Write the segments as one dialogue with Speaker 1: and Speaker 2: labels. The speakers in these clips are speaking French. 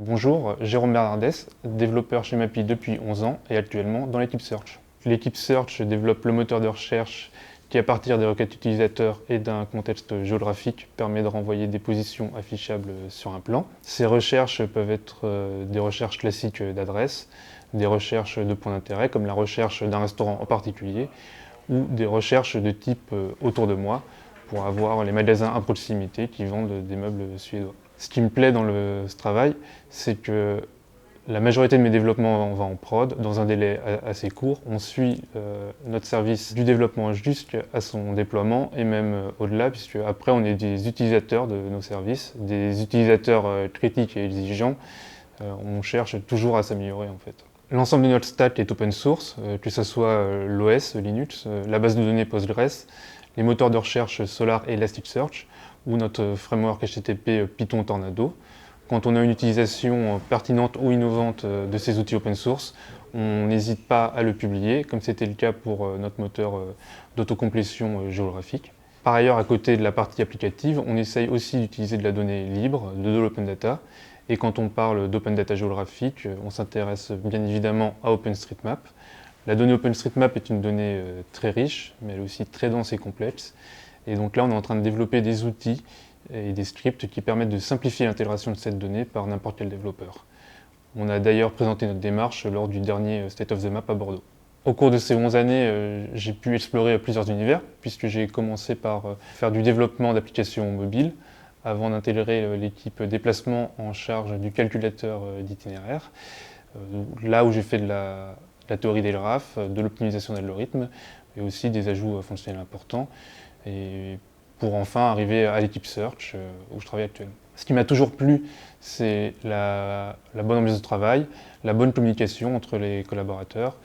Speaker 1: Bonjour, Jérôme Bernardès, développeur chez Mappy depuis 11 ans et actuellement dans l'équipe Search. L'équipe Search développe le moteur de recherche qui, à partir des requêtes utilisateurs et d'un contexte géographique, permet de renvoyer des positions affichables sur un plan. Ces recherches peuvent être des recherches classiques d'adresses, des recherches de points d'intérêt comme la recherche d'un restaurant en particulier, ou des recherches de type autour de moi pour avoir les magasins à proximité qui vendent des meubles suédois. Ce qui me plaît dans ce travail, c'est que la majorité de mes développements va en prod dans un délai assez court. On suit notre service du développement jusqu'à son déploiement et même au-delà, puisque après on est des utilisateurs de nos services, des utilisateurs critiques et exigeants. On cherche toujours à s'améliorer en fait. L'ensemble de notre stack est open source, que ce soit l'OS, Linux, la base de données Postgres, les moteurs de recherche Solr et Elasticsearch, ou notre framework HTTP Python Tornado. Quand on a une utilisation pertinente ou innovante de ces outils open source, on n'hésite pas à le publier, comme c'était le cas pour notre moteur d'autocomplétion géographique. Par ailleurs, à côté de la partie applicative, on essaye aussi d'utiliser de la donnée libre, de l'open data. Et quand on parle d'open data géographique, on s'intéresse bien évidemment à OpenStreetMap. La donnée OpenStreetMap est une donnée très riche, mais elle est aussi très dense et complexe. Et donc là, on est en train de développer des outils et des scripts qui permettent de simplifier l'intégration de cette donnée par n'importe quel développeur. On a d'ailleurs présenté notre démarche lors du dernier State of the Map à Bordeaux. Au cours de ces 11 années, j'ai pu explorer plusieurs univers, puisque j'ai commencé par faire du développement d'applications mobiles, avant d'intégrer l'équipe déplacement en charge du calculateur d'itinéraire, là où j'ai fait de la théorie des graphes, de l'optimisation d'algorithmes, et aussi des ajouts fonctionnels importants, et pour enfin arriver à l'équipe Search, où je travaille actuellement. Ce qui m'a toujours plu, c'est la bonne ambiance de travail, la bonne communication entre les collaborateurs,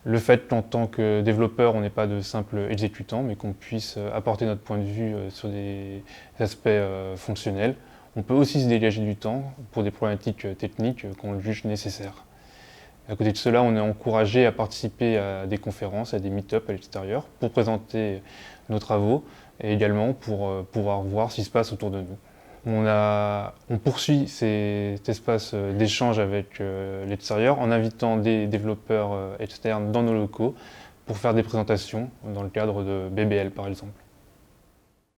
Speaker 1: le fait qu'en tant que développeur, on n'est pas de simples exécutants, mais qu'on puisse apporter notre point de vue sur des aspects fonctionnels. On peut aussi se dégager du temps pour des problématiques techniques qu'on juge nécessaires. À côté de cela, on est encouragé à participer à des conférences, à des meet-up à l'extérieur pour présenter nos travaux et également pour pouvoir voir ce qui se passe autour de nous. On poursuit cet espace d'échange avec l'extérieur en invitant des développeurs externes dans nos locaux pour faire des présentations dans le cadre de BBL par exemple.